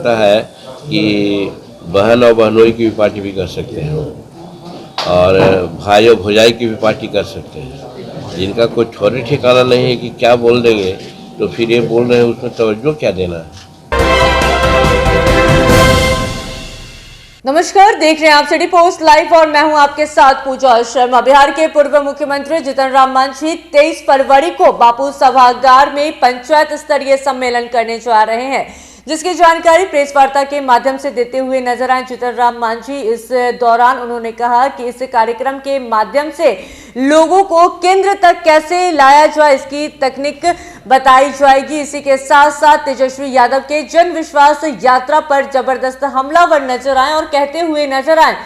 लगता है कि बहन और बहनोई की भी पार्टी भी कर सकते हैं और भाई और भौजाई की भी पार्टी कर सकते हैं। जिनका कोई ठौरे ठिकाना नहीं है कि क्या बोल देंगे, तो फिर ये बोल रहे हैं उसमें तवज्जो क्या देना है। नमस्कार, देख रहे हैं आप सिटी पोस्ट लाइव और मैं हूं आपके साथ पूजा शर्मा। बिहार के पूर्व मुख्यमंत्री जीतन राम मांझी 23 फरवरी को बापू सभागार में पंचायत स्तरीय सम्मेलन करने जा रहे हैं, जिसकी जानकारी प्रेस वार्ता के माध्यम से देते हुए नजर आए जीतन राम मांझी। इस दौरान उन्होंने कहा कि इस कार्यक्रम के माध्यम से लोगों को केंद्र तक कैसे लाया जाए, इसकी तकनीक बताई जाएगी। इसी के साथ साथ तेजस्वी यादव के जन विश्वास यात्रा पर जबरदस्त हमलावर नजर आए और कहते हुए नजर आए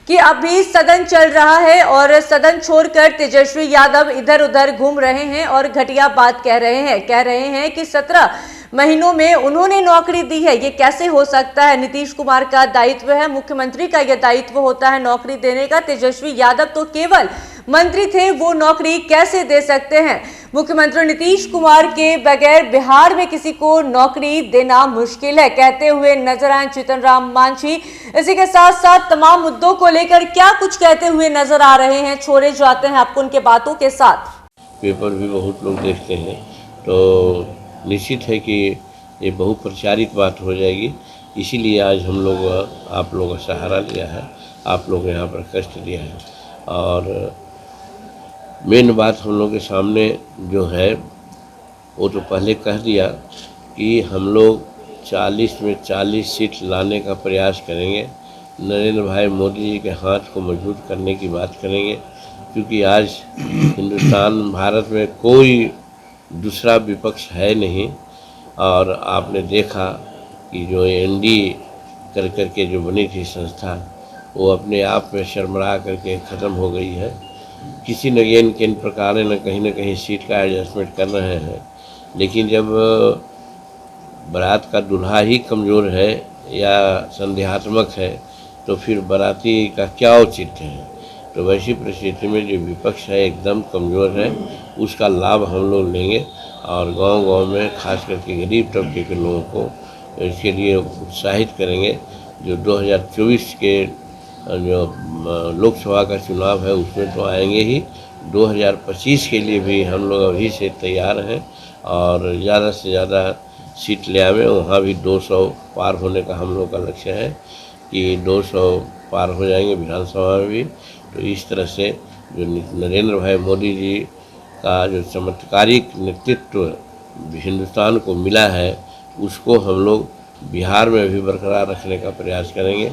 कि अभी सदन चल रहा है और सदन छोड़कर तेजस्वी यादव इधर उधर घूम रहे हैं और घटिया बात कह रहे हैं कि 17 महीनों में उन्होंने नौकरी दी है। ये कैसे हो सकता है? नीतीश कुमार का दायित्व है, मुख्यमंत्री का यह दायित्व होता है नौकरी देने का। तेजस्वी यादव तो केवल मंत्री थे, वो नौकरी कैसे दे सकते हैं? मुख्यमंत्री नीतीश कुमार के बगैर बिहार में किसी को नौकरी देना मुश्किल है, कहते हुए नजर आए जीतन राम मांझी। इसी के साथ साथ तमाम मुद्दों को लेकर क्या कुछ कहते हुए नजर आ रहे हैं, छोड़े जाते हैं आपको उनके बातों के साथ। पेपर भी बहुत लोग देखते हैं, तो निश्चित है कि ये बहुप्रचारित बात हो जाएगी। इसीलिए आज हम लोग आप लोगों का सहारा लिया है, आप लोग यहाँ पर कष्ट दिया है। और मेन बात हम लोग के सामने जो है वो तो पहले कह दिया कि हम लोग 40 में 40 सीट लाने का प्रयास करेंगे। नरेंद्र भाई मोदी जी के हाथ को मजबूत करने की बात करेंगे, क्योंकि आज हिंदुस्तान भारत में कोई दूसरा विपक्ष है नहीं। और आपने देखा कि जो एनडी कर के जो बनी थी संस्था, वो अपने आप में शर्मरा करके ख़त्म हो गई है। किसी न किन प्रकार न कहीं सीट का एडजस्टमेंट कर रहे हैं, लेकिन जब बारात का दूल्हा ही कमज़ोर है या संदेहात्मक है, तो फिर बाराती का क्या औचित्य है? तो वैसी परिस्थिति में जो विपक्ष है एकदम कमज़ोर है, उसका लाभ हम लोग लेंगे और गांव-गांव में खास करके गरीब तबके के लोगों को इसके लिए उत्साहित करेंगे। जो 2024 के जो लोकसभा का चुनाव है उसमें तो आएंगे ही, 2025 के लिए भी हम लोग अभी से तैयार हैं और ज़्यादा से ज़्यादा सीट ले आवें। वहाँ भी 200 पार होने का हम लोग का लक्ष्य है कि 200 पार हो जाएंगे विधानसभा में भी। तो इस तरह से जो नरेंद्र भाई मोदी जी का जो चमत्कारिक नेतृत्व हिंदुस्तान को मिला है, उसको हम लोग बिहार में भी बरकरार रखने का प्रयास करेंगे।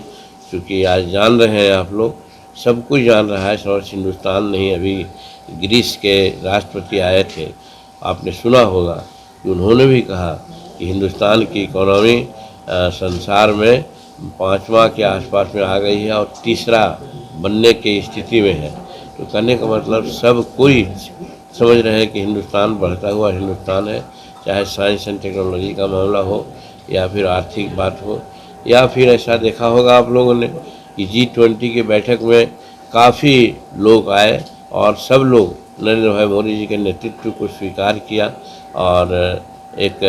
क्योंकि आज जान रहे हैं आप लोग, सब कुछ जान रहा है, समस्त हिंदुस्तान नहीं। अभी ग्रीस के राष्ट्रपति आए थे, आपने सुना होगा कि उन्होंने भी कहा कि हिंदुस्तान की इकोनॉमी संसार में 5वां के आसपास में आ गई है और तीसरा बनने की स्थिति में है। तो कहने का मतलब सब कोई समझ रहे हैं कि हिंदुस्तान बढ़ता हुआ हिंदुस्तान है, चाहे साइंस एंड टेक्नोलॉजी का मामला हो या फिर आर्थिक बात हो, या फिर ऐसा देखा होगा आप लोगों ने कि G20 की बैठक में काफ़ी लोग आए और सब लोग नरेंद्र भाई मोदी जी के नेतृत्व को स्वीकार किया और एक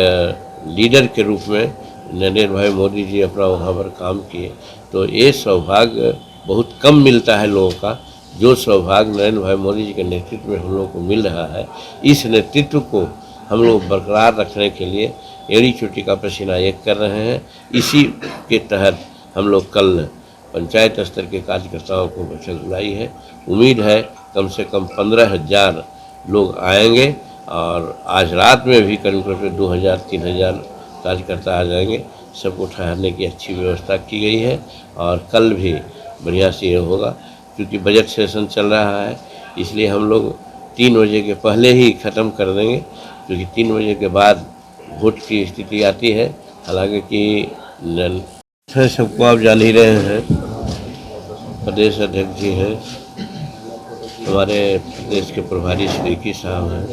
लीडर के रूप में नरेंद्र भाई मोदी जी अपना वहाँ पर काम किए। तो ये सौभाग्य बहुत कम मिलता है लोगों का, जो सौभाग्य नरेंद्र भाई मोदी जी के नेतृत्व में हम लोग को मिल रहा है। इस नेतृत्व को हम लोग बरकरार रखने के लिए एड़ी चोटी का पसीना एक कर रहे हैं। इसी के तहत हम लोग कल पंचायत स्तर के कार्यकर्ताओं को बैठक बुलाई है। उम्मीद है कम से कम 15,000 लोग आएंगे और आज रात में भी करीब 2,000-3,000 कार्यकर्ता आ जाएंगे। सबको ठहरने की अच्छी व्यवस्था की गई है और कल भी बढ़िया से ये होगा। क्योंकि बजट सेशन चल रहा है, इसलिए हम लोग 3 बजे के पहले ही ख़त्म कर देंगे, क्योंकि 3 बजे के बाद वोट की स्थिति आती है। हालांकि कि सबको आप जान ही रहे हैं, प्रदेश अध्यक्ष जी हैं, हमारे प्रदेश के प्रभारी श्री साहब हैं,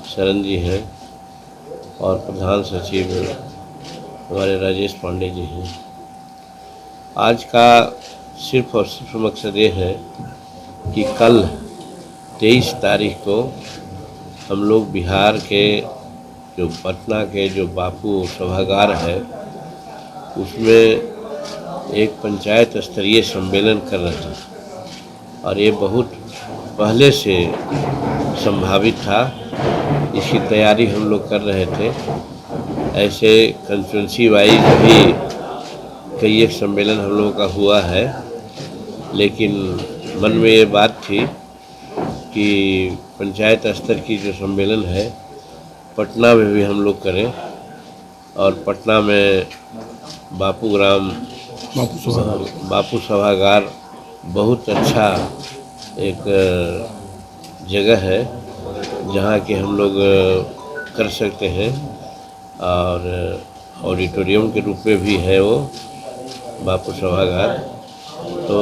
शरण जी हैं और प्रधान सचिव हमारे राजेश पांडे जी हैं। आज का सिर्फ और सिर्फ मकसद ये है कि कल 23 तारीख को हम लोग बिहार के जो पटना के जो बापू सभागार है उसमें एक पंचायत स्तरीय सम्मेलन कर रहे थे और ये बहुत पहले से संभावित था। इसकी तैयारी हम लोग कर रहे थे। ऐसे कंस्टिट्यूंसी वाइज भी कई एक सम्मेलन हम लोगों का हुआ है, लेकिन मन में ये बात थी कि पंचायत स्तर की जो सम्मेलन है पटना में भी हम लोग करें और पटना में बापू सभागार बहुत अच्छा एक जगह है जहाँ कि हम लोग कर सकते हैं और ऑडिटोरियम के रूप में भी है वो बापू सभागार। तो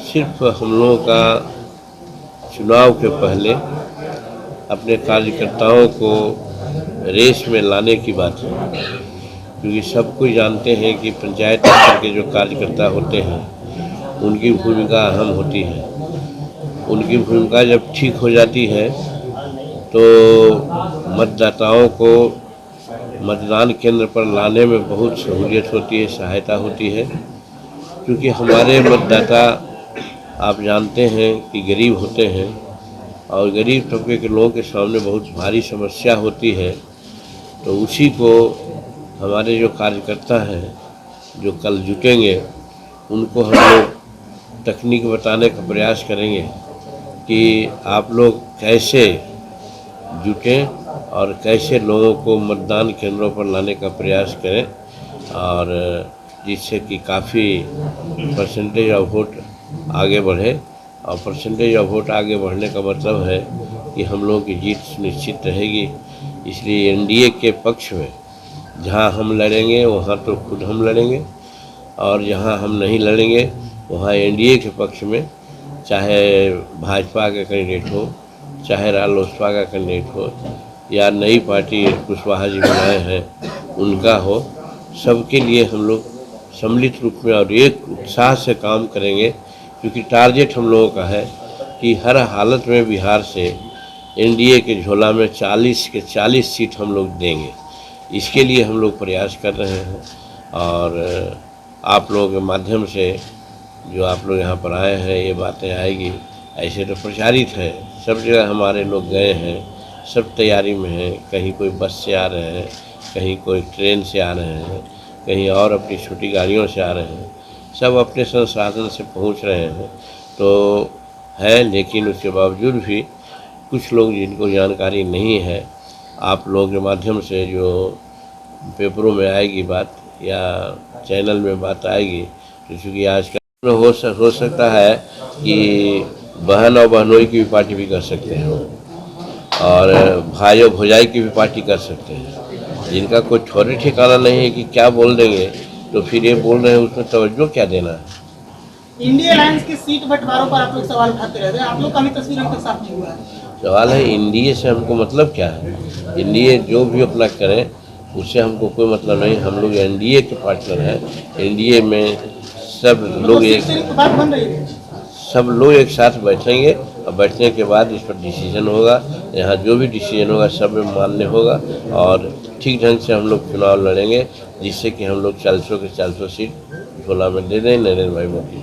सिर्फ हम लोगों का चुनाव के पहले अपने कार्यकर्ताओं को रेस में लाने की बात है, क्योंकि सब कोई जानते हैं कि पंचायत स्तर के जो कार्यकर्ता होते हैं उनकी भूमिका अहम होती है। उनकी भूमिका जब ठीक हो जाती है तो मतदाताओं को मतदान केंद्र पर लाने में बहुत सहूलियत होती है, सहायता होती है। क्योंकि हमारे मतदाता आप जानते हैं कि गरीब होते हैं और गरीब तबके के लोगों के सामने बहुत भारी समस्या होती है। तो उसी को हमारे जो कार्यकर्ता हैं जो कल जुटेंगे उनको हम लोग तकनीक बताने का प्रयास करेंगे कि आप लोग कैसे जुटें और कैसे लोगों को मतदान केंद्रों पर लाने का प्रयास करें और जिससे कि काफ़ी परसेंटेज ऑफ वोट आगे बढ़े। और परसेंटेज ऑफ वोट आगे बढ़ने का मतलब है कि हम लोगों की जीत सुनिश्चित रहेगी। इसलिए एनडीए के पक्ष में जहां हम लड़ेंगे वहां तो खुद हम लड़ेंगे और जहां हम नहीं लड़ेंगे वहां एनडीए के पक्ष में, चाहे भाजपा का कैंडिडेट हो, चाहे रालोसपा का कैंडिडेट हो या नई पार्टी कुशवाहा जी बनाए हैं उनका हो, सबके लिए हम लोग सम्मिलित रूप में और एक उत्साह से काम करेंगे। क्योंकि टारगेट हम लोगों का है कि हर हालत में बिहार से एनडीए के झोला में 40 के 40 सीट हम लोग देंगे। इसके लिए हम लोग प्रयास कर रहे हैं और आप लोगों के माध्यम से जो आप लोग यहाँ पर आए हैं ये बातें आएगी। ऐसे तो प्रचारित है, सब जगह हमारे लोग गए हैं, सब तैयारी में हैं। कहीं कोई बस से आ रहे हैं, कहीं कोई ट्रेन से आ रहे हैं, कहीं और अपनी छोटी गाड़ियों से आ रहे हैं, सब अपने संसाधन से पहुंच रहे हैं तो है। लेकिन उसके बावजूद भी कुछ लोग जिनको जानकारी नहीं है, आप लोगों के माध्यम से जो पेपरों में आएगी बात या चैनल में बात आएगी, तो चूँकि आजकल हो सकता है कि बहन और बहनोई की भी पार्टी भी कर सकते हैं और भाई और भौजाई की भी पार्टी कर सकते हैं। जिनका कोई ठौरे ठिकाना नहीं है कि क्या बोल देंगे, तो फिर ये बोल रहे हैं उसमें तवज्जो क्या देना है। इंडिया अलायंस की सीट बंटवारों पर आप लोग सवाल उठाते रहते हैं, आप लोग का भी तस्वीर अभी तक साफ नहीं हुआ है। सवाल है इंडिया से हमको मतलब क्या है? इंडिया जो भी अपना करें उससे हमको कोई मतलब नहीं। हम लोग एनडीए के पार्टनर हैं। एनडीए में सब लोग एक साथ बैठेंगे और बैठने के बाद इस पर डिसीजन होगा। यहाँ जो भी डिसीजन होगा सब में मान्य होगा और ठीक ढंग से हम लोग चुनाव लड़ेंगे, जिससे कि हम लोग 400 के 400 सीट झोला में दे दें नरेंद्र भाई मोदी।